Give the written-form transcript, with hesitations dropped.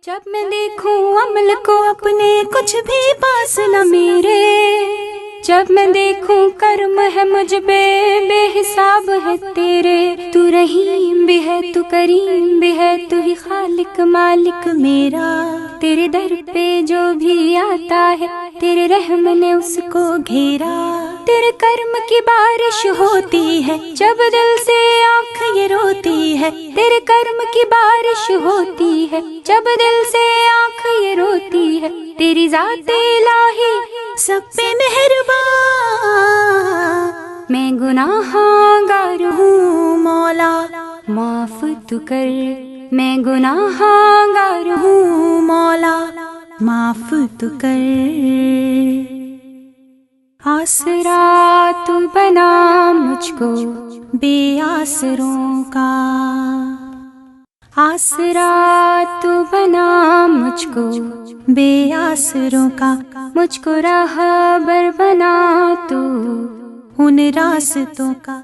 جب میں دیکھوں عمل کو اپنے کچھ بھی پاس نہ میرے، جب میں دیکھوں کرم ہے مجھ پہ بے حساب ہے تیرے، تو رحیم بھی ہے تو کریم بھی ہے، تو ہی خالق مالک میرا۔ تیرے در پہ جو بھی آتا ہے تیرے رحم نے اس کو گھیرا، تیرے کرم کی بارش ہوتی ہے جب دل سے آنکھ یہ روتی ہے، تیرے کرم کی بارش ہوتی ہے جب دل سے آنکھ یہ روتی ہے، تیری ذات الہی سب پہ مہربان۔ میں گناہ گار ہوں مولا معاف تو کر، میں گناہ گار ہوں مولا معاف تو کر۔ آسرا تو بنا مجھ کو بے آسروں کا، آسرا تو بنا مجھ کو بے آسروں کا، مجھ کو راہبر بنا تو ان راستوں کا۔